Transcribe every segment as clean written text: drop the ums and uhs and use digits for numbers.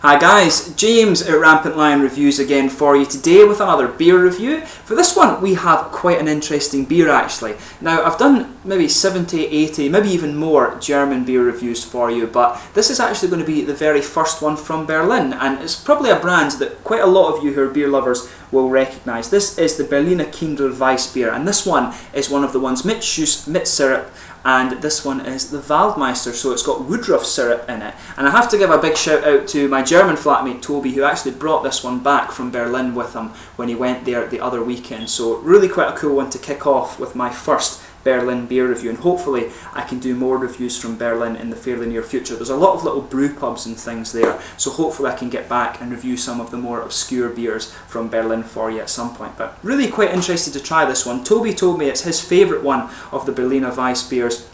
Hi guys, James at RampantLionReviews again for you today with another beer review. For this one we have quite an interesting beer actually. Now I've done maybe 70, 80, maybe even more German beer reviews for you, but this is actually going to be the very first one from Berlin, and it's probably a brand that quite a lot of you who are beer lovers will recognise. This is the Berliner Kindl Weisse beer, and this one is one of the ones mit Juice, mit syrup, and this one is the Waldmeister, so it's got woodruff syrup in it. And I have to give a big shout out to my German flatmate Toby, who actually brought this one back from Berlin with him when he went there the other weekend. So really quite a cool one to kick off with my first Berlin beer review, and hopefully I can do more reviews from Berlin in the fairly near future. There's a lot of little brew pubs and things there, so hopefully I can get back and review some of the more obscure beers from Berlin for you at some point. But really quite interested to try this one. Toby told me it's his favourite one of the Berliner Weisse beers,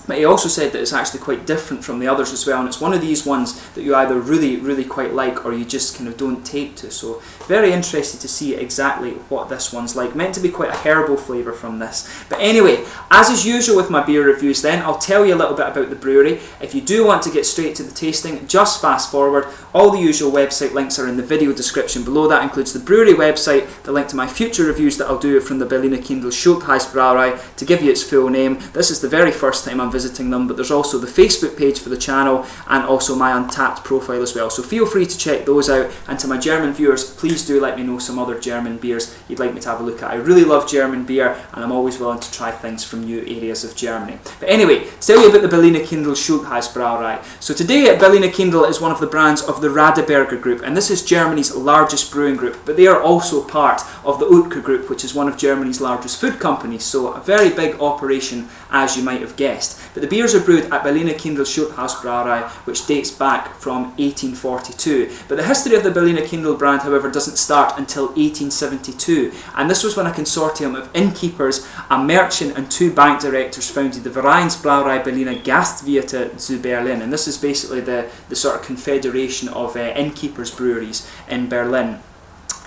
but he also said that it's actually quite different from the others as well, and it's one of these ones that you either really quite like or you just kind of don't take to. So very interested to see exactly what this one's like. Meant to be quite a herbal flavour from this. But anyway, as is usual with my beer reviews then, I'll tell you a little bit about the brewery. If you do want to get straight to the tasting, just fast forward. All the usual website links are in the video description below. That includes the brewery website, the link to my future reviews that I'll do from the Berliner Kindl Schultheiss Brauerei to give you its full name. This is the very first time I'm visiting them, but there's also the Facebook page for the channel and also my Untappd profile as well, so feel free to check those out. And to my German viewers, please do let me know some other German beers you'd like me to have a look at. I really love German beer and I'm always willing to try things from new areas of Germany. But anyway, to tell you about the Berliner Kindl Schultheiss Brauerei. So today Berliner Kindl is one of the brands of the Radeberger Group, and this is Germany's largest brewing group, but they are also part of the Oetker Group, which is one of Germany's largest food companies, so a very big operation as you might have guessed. But the beers are brewed at Berliner Kindl Schultheiss Brauerei, which dates back from 1842. But the history of the Berliner Kindl brand, however, doesn't start until 1872, and this was when a consortium of innkeepers, a merchant and two bank directors founded the Vereinsbrauerei Berliner Gastwirte zu Berlin, and this is basically the sort of confederation of innkeepers breweries in Berlin.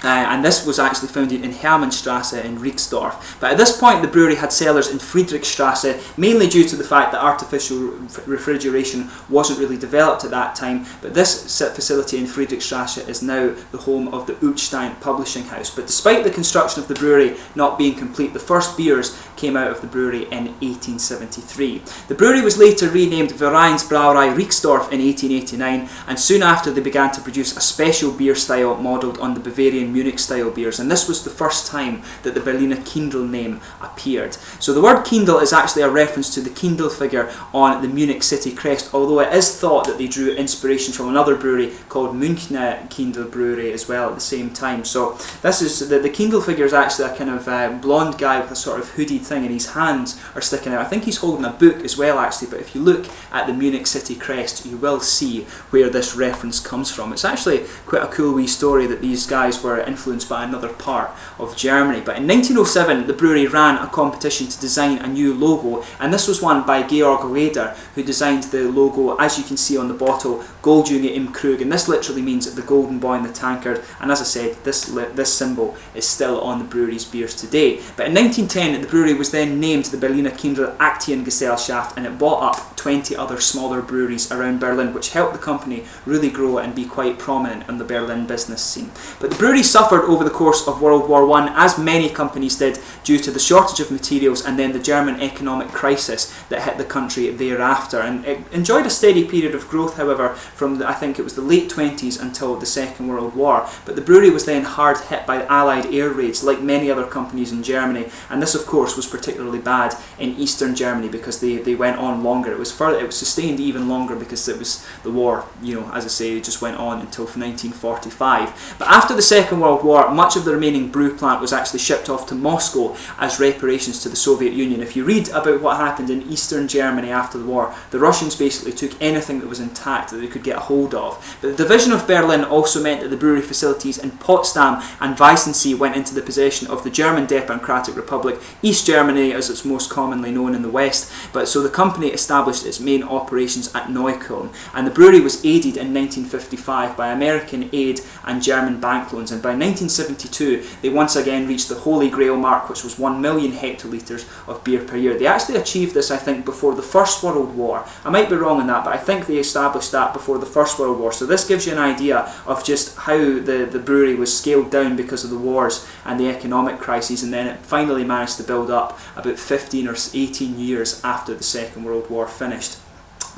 And this was actually founded in Hermannstrasse in Rixdorf. But at this point the brewery had cellars in Friedrichstrasse, mainly due to the fact that artificial refrigeration wasn't really developed at that time. But this facility in Friedrichstrasse is now the home of the Utstein publishing house. But despite the construction of the brewery not being complete, the first beers came out of the brewery in 1873. The brewery was later renamed Vereinsbrauerei Rixdorf in 1889, and soon after they began to produce a special beer style modelled on the Bavarian Munich style beers, and this was the first time that the Berliner Kindl name appeared. So the word Kindl is actually a reference to the Kindl figure on the Munich city crest, although it is thought that they drew inspiration from another brewery called Münchner Kindl Brewery as well at the same time. So this is the Kindl figure is actually a kind of blonde guy with a sort of hooded thing, and his hands are sticking out. I think he's holding a book as well actually, but if you look at the Munich city crest you will see where this reference comes from. It's actually quite a cool wee story that these guys were influenced by another part of Germany. But in 1907 the brewery ran a competition to design a new logo, and this was won by Georg Leder, who designed the logo as you can see on the bottle, Goldjunge im Krug, and this literally means the golden boy in the tankard, and as I said this symbol is still on the brewery's beers today. But in 1910 the brewery was then named the Berliner Kindl Aktiengesellschaft, and it bought up 20 other smaller breweries around Berlin, which helped the company really grow and be quite prominent on the Berlin business scene. But the brewery suffered over the course of World War I, as many companies did, due to the shortage of materials and then the German economic crisis that hit the country thereafter, and it enjoyed a steady period of growth, however, from I think it was the late 20s until the Second World War. But the brewery was then hard hit by Allied air raids like many other companies in Germany, and this of course was particularly bad in Eastern Germany because they went on longer. It was sustained even longer because it was the war, you know, as I say, it just went on until 1945. But after the Second World War, much of the remaining brew plant was actually shipped off to Moscow as reparations to the Soviet Union. If you read about what happened in Eastern Germany after the war, the Russians basically took anything that was intact that they could get a hold of. But the division of Berlin also meant that the brewery facilities in Potsdam and Weissensee went into the possession of the German Democratic Republic, East Germany as it's most commonly known in the West. But so the company established its main operations at Neukölln, and the brewery was aided in 1955 by American aid and German bank loans, and by 1972 they once again reached the holy grail mark, which was 1 million hectolitres of beer per year. They actually achieved this, I think, before the First World War. I might be wrong on that, but I think they established that before the First World War. So this gives you an idea of just how the brewery was scaled down because of the wars and the economic crises, and then it finally managed to build up about 15 or 18 years after the Second World War finished.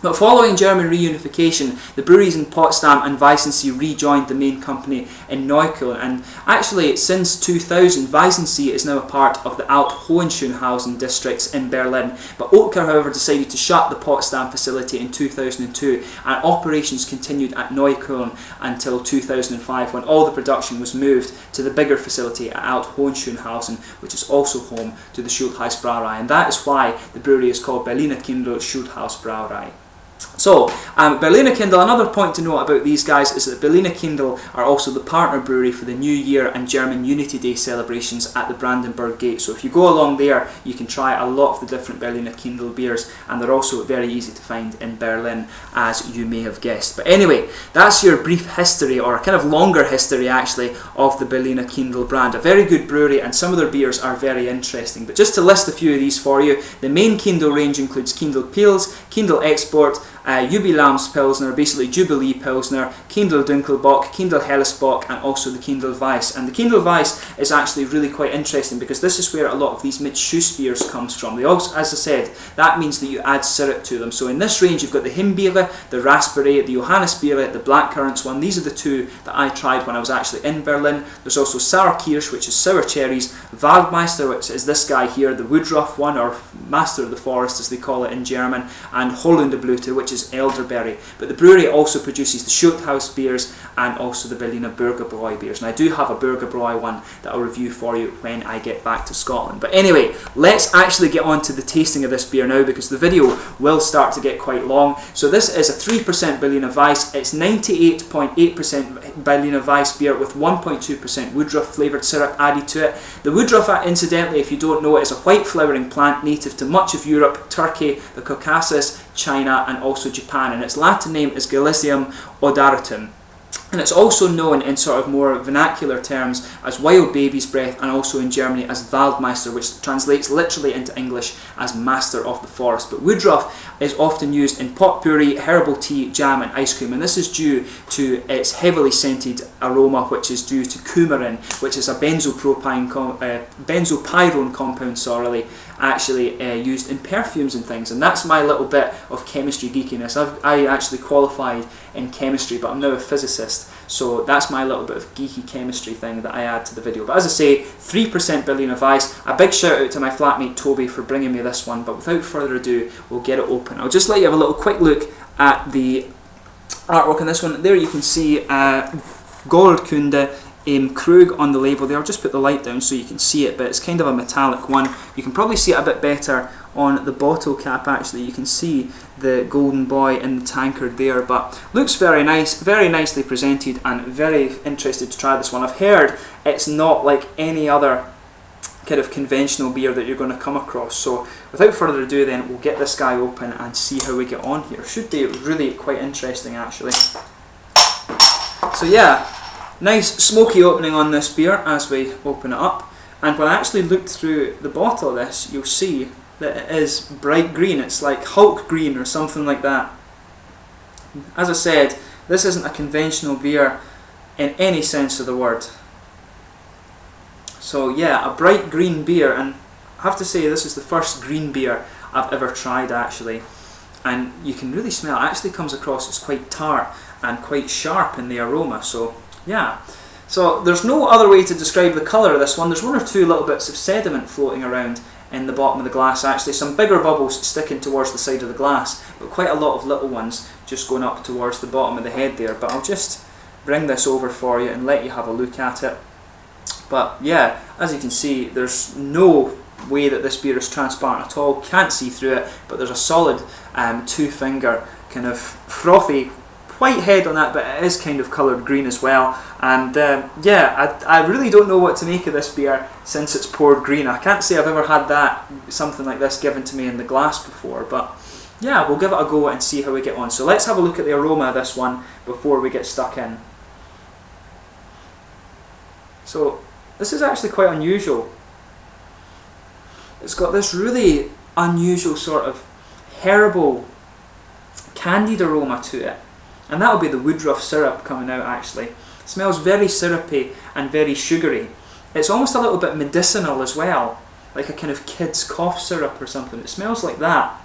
But following German reunification, the breweries in Potsdam and Weissensee rejoined the main company in Neukölln, and actually since 2000 Weissensee is now a part of the Alt-Hohenschönhausen districts in Berlin. But Oetker, however, decided to shut the Potsdam facility in 2002, and operations continued at Neukölln until 2005, when all the production was moved to the bigger facility at Alt-Hohenschönhausen, which is also home to the Schultheiss Brauerei, and that is why the brewery is called Berliner Kindl Schultheiss Brauerei. So, Berliner Kindl, another point to note about these guys is that Berliner Kindl are also the partner brewery for the New Year and German Unity Day celebrations at the Brandenburg Gate. So if you go along there, you can try a lot of the different Berliner Kindl beers, and they're also very easy to find in Berlin, as you may have guessed. But anyway, that's your brief history, or kind of longer history actually, of the Berliner Kindl brand. A very good brewery, and some of their beers are very interesting. But just to list a few of these for you, the main Kindl range includes Kindl Pils, Kindl Export, Jubiläumspilsner, basically Jubilee Pilsner, Kindl Dunkelbock, Kindl Hellesbock, and also the Kindl Weisse. And the Kindl Weisse is actually really quite interesting because this is where a lot of these mid-juice beers comes from. They also, as I said, that means that you add syrup to them. So in this range you've got the Himbeere, the Raspberry, the Johannisbeere, the Blackcurrants one. These are the two that I tried when I was actually in Berlin. There's also Sauerkirsch, which is sour cherries, Waldmeister, which is this guy here, the Woodruff one, or Master of the Forest as they call it in German, and Holunderblüte, which is elderberry. But the brewery also produces the Schultheiss beers and also the Berliner Bürgerbräu beers. And I do have a Bürgerbräu one that I'll review for you when I get back to Scotland. But anyway, let's actually get on to the tasting of this beer now, because the video will start to get quite long. So this is a 3% Berliner Weisse. It's 98.8% Berliner Weisse beer with 1.2% Woodruff flavoured syrup added to it. The Woodruff, incidentally, if you don't know, is a white flowering plant native to much of Europe, Turkey, the Caucasus, China, and also Japan, and its Latin name is Galicium odoratum. And it's also known in sort of more vernacular terms as wild baby's breath, and also in Germany as Waldmeister, which translates literally into English as master of the forest. But Woodruff is often used in potpourri, herbal tea, jam and ice cream, and this is due to its heavily scented aroma, which is due to coumarin, which is a benzopyrone compound, actually used in perfumes and things. And that's my little bit of chemistry geekiness. I actually qualified in chemistry, but I'm now a physicist, so that's my little bit of geeky chemistry thing that I add to the video. But as I say, 3% Berliner Weisse. A big shout out to my flatmate Toby for bringing me this one, but without further ado, we'll get it open. I'll just let you have a little quick look at the artwork on this one. There you can see Goldkunde Krug on the label there. I'll just put the light down so you can see it, but it's kind of a metallic one. You can probably see it a bit better on the bottle cap actually. You can see the golden boy in the tankard there, but looks very nice, very nicely presented, and very interested to try this one. I've heard it's not like any other kind of conventional beer that you're going to come across. So without further ado then, we'll get this guy open and see how we get on here. Should be really quite interesting actually. So yeah, nice smoky opening on this beer as we open it up, and when I actually looked through the bottle of this, you'll see that it is bright green. It's like Hulk green or something like that. As I said, this isn't a conventional beer in any sense of the word. So yeah, a bright green beer, and I have to say this is the first green beer I've ever tried actually, and you can really smell it. Actually comes across as quite tart and quite sharp in the aroma. So yeah, so there's no other way to describe the colour of this one. There's one or two little bits of sediment floating around in the bottom of the glass actually, some bigger bubbles sticking towards the side of the glass, but quite a lot of little ones just going up towards the bottom of the head there. But I'll just bring this over for you and let you have a look at it. But yeah, as you can see, there's no way that this beer is transparent at all, can't see through it, but there's a solid two-finger kind of frothy white head on that, but it is kind of coloured green as well. And yeah, I really don't know what to make of this beer since it's poured green. I can't say I've ever had something like this given to me in the glass before, but yeah, we'll give it a go and see how we get on. So let's have a look at the aroma of this one before we get stuck in. So this is actually quite unusual. It's got this really unusual sort of herbal candied aroma to it, and that'll be the woodruff syrup coming out actually. It smells very syrupy and very sugary. It's almost a little bit medicinal as well, like a kind of kid's cough syrup or something. It smells like that,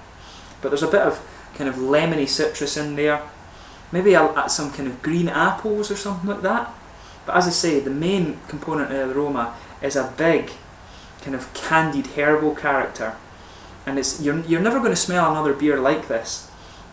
but there's a bit of kind of lemony citrus in there, maybe some kind of green apples or something like that. But as I say, the main component of the aroma is a big kind of candied herbal character, and you're never going to smell another beer like this,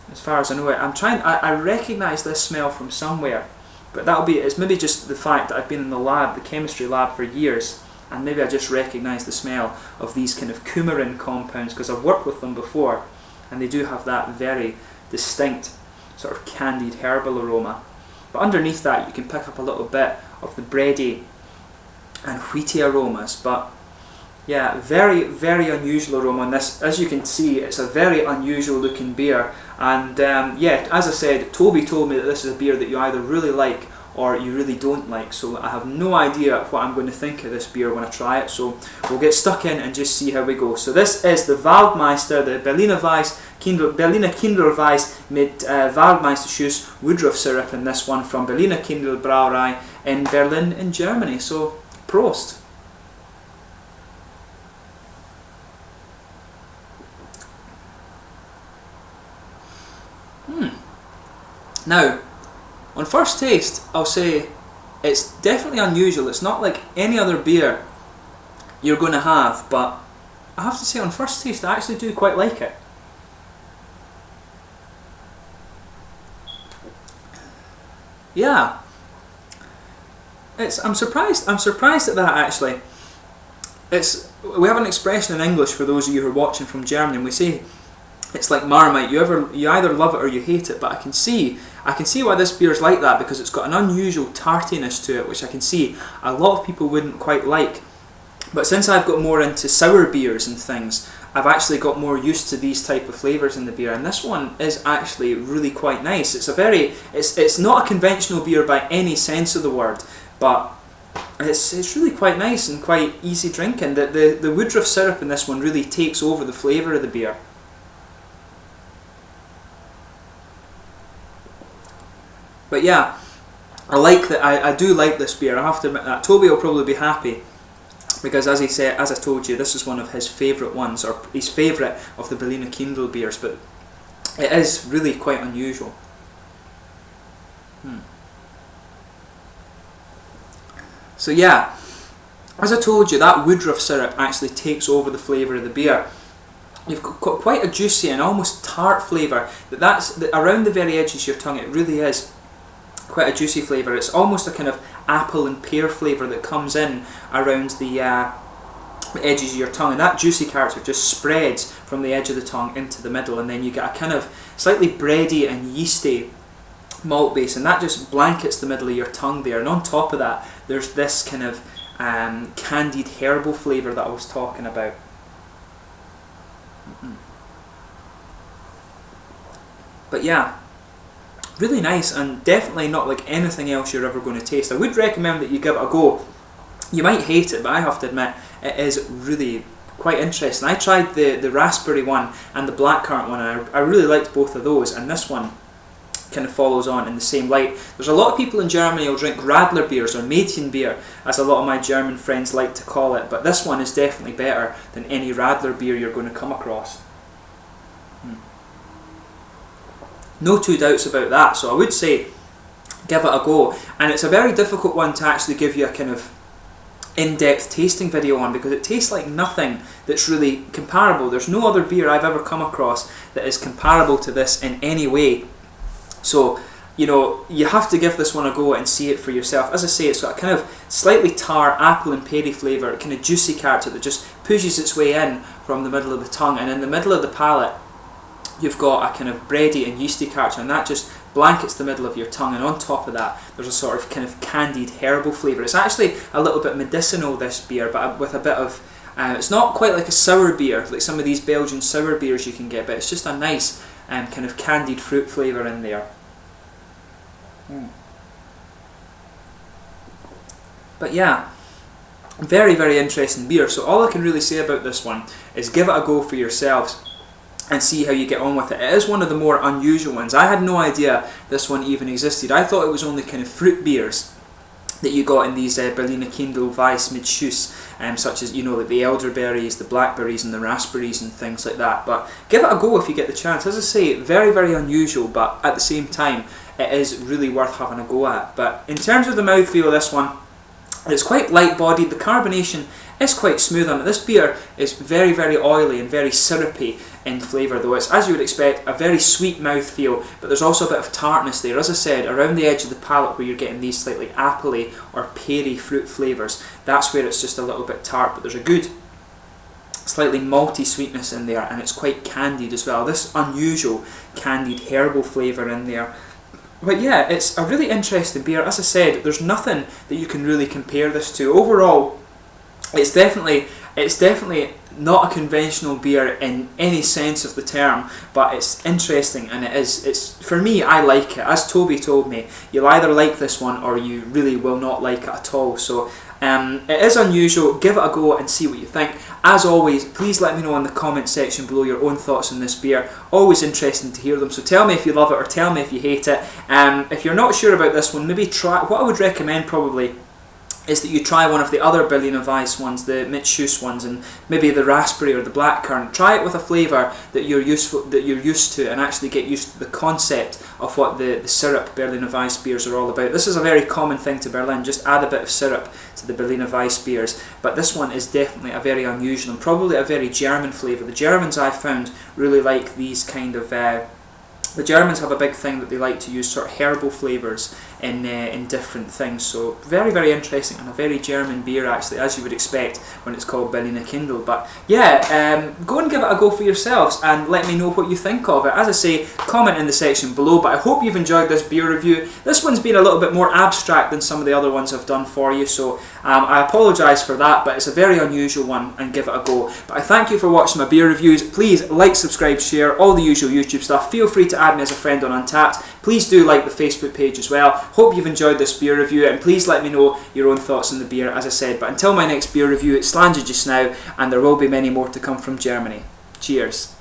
as far as I know it. I recognise this smell from somewhere, but it's maybe just the fact that I've been in the chemistry lab for years, and maybe I just recognise the smell of these kind of coumarin compounds because I've worked with them before, and they do have that very distinct sort of candied herbal aroma. But underneath that you can pick up a little bit of the bready and wheaty aromas. But yeah, very, very unusual aroma on this. As you can see, it's a very unusual looking beer, and yeah, as I said, Toby told me that this is a beer that you either really like or you really don't like, so I have no idea what I'm going to think of this beer when I try it, so we'll get stuck in and just see how we go. So this is the Waldmeister, the Berliner Kindl Weisse Waldmeister Woodruff syrup in this one from Berliner Kindl Brauerei in Berlin in Germany. So Prost! Now, on first taste, I'll say it's definitely unusual. It's not like any other beer you're going to have, but I have to say on first taste I actually do quite like it. Yeah, I'm surprised at that actually. We have an expression in English for those of you who are watching from Germany, and we say it's like Marmite. You either love it or you hate it. But I can see why this beer is like that, because it's got an unusual tartiness to it, which I can see a lot of people wouldn't quite like. But since I've got more into sour beers and things, I've actually got more used to these type of flavours in the beer, and this one is actually really quite nice. It's not a conventional beer by any sense of the word, but it's really quite nice and quite easy drinking. The woodruff syrup in this one really takes over the flavour of the beer. But yeah, I do like this beer. I have to admit that. Toby will probably be happy, because as I told you, this is one of his favourite ones, or his favourite of the Berliner Kindl beers, but it is really quite unusual. So yeah, as I told you, that woodruff syrup actually takes over the flavour of the beer. You've got quite a juicy and almost tart flavour. Around the very edges of your tongue, it really is quite a juicy flavour. It's almost a kind of apple and pear flavour that comes in around the edges of your tongue, and that juicy character just spreads from the edge of the tongue into the middle, and then you get a kind of slightly bready and yeasty malt base, and that just blankets the middle of your tongue there. And on top of that, there's this kind of candied herbal flavour that I was talking about. But yeah, really nice, and definitely not like anything else you're ever going to taste. I would recommend that you give it a go. You might hate it, but I have to admit it is really quite interesting. I tried the raspberry one and the blackcurrant one, and I really liked both of those, and this one kind of follows on in the same light. There's a lot of people in Germany who'll drink Radler beers, or Mädchen beer, as a lot of my German friends like to call it, but this one is definitely better than any Radler beer you're going to come across. No two doubts about that, so I would say give it a go. And it's a very difficult one to actually give you a kind of in-depth tasting video on, because it tastes like nothing that's really comparable. There's no other beer I've ever come across that is comparable to this in any way. So, you know, you have to give this one a go and see it for yourself. As I say, it's got a kind of slightly tart apple and peary flavour, a kind of juicy character that just pushes its way in from the middle of the tongue, and in the middle of the palate you've got a kind of bready and yeasty character, and that just blankets the middle of your tongue, and on top of that there's a sort of kind of candied herbal flavour. It's actually a little bit medicinal, this beer, but with a bit of it's not quite like a sour beer like some of these Belgian sour beers you can get, but it's just a nice kind of candied fruit flavour in there. But yeah, Very, very interesting beer. So all I can really say about this one is give it a go for yourselves and see how you get on with it. It is one of the more unusual ones. I had no idea this one even existed. I thought it was only kind of fruit beers that you got in these Berliner Kindl Weisse Waldmeister, such as, you know, like the elderberries, the blackberries and the raspberries and things like that. But give it a go if you get the chance. As I say, very, very unusual, but at the same time it is really worth having a go at. But in terms of the mouthfeel of this one, it's quite light bodied. The carbonation is quite smooth on it. This beer is very, very oily and very syrupy in flavour, though it's, as you would expect, a very sweet mouthfeel, but there's also a bit of tartness there, as I said, around the edge of the palate where you're getting these slightly appley or peary fruit flavours. That's where it's just a little bit tart, but there's a good slightly malty sweetness in there, and it's quite candied as well. This unusual candied herbal flavour in there. But yeah, it's a really interesting beer. As I said, there's nothing that you can really compare this to. Overall, it's definitely not a conventional beer in any sense of the term, but it's interesting, and it's for me, I like it. As Toby told me, you'll either like this one or you really will not like it at all. So it is unusual. Give it a go and see what you think. As always, please let me know in the comment section below your own thoughts on this beer. Always interesting to hear them, so tell me if you love it or tell me if you hate it. If you're not sure about this one, maybe try, what I would recommend probably is that you try one of the other Berliner Weisse ones, the mek-ju ones, and maybe the raspberry or the blackcurrant. Try it with a flavour that you're used to, and actually get used to the concept of what the syrup Berliner Weisse beers are all about. This is a very common thing to Berlin, just add a bit of syrup to the Berliner Weisse beers, but this one is definitely a very unusual and probably a very German flavour. The Germans, I found, really like these kind of the Germans have a big thing that they like to use sort of herbal flavours in different things. So very, very interesting, and a very German beer actually, as you would expect when it's called Berliner Kindl. But yeah, go and give it a go for yourselves and let me know what you think of it. As I say, comment in the section below, but I hope you've enjoyed this beer review. This one's been a little bit more abstract than some of the other ones I've done for you, so I apologise for that, but it's a very unusual one, and give it a go. But I thank you for watching my beer reviews. Please like, subscribe, share, all the usual YouTube stuff. Feel free to add me as a friend on Untappd. Please do like the Facebook page as well. Hope you've enjoyed this beer review, and please let me know your own thoughts on the beer, as I said. But until my next beer review, it's Slange just now, and there will be many more to come from Germany. Cheers.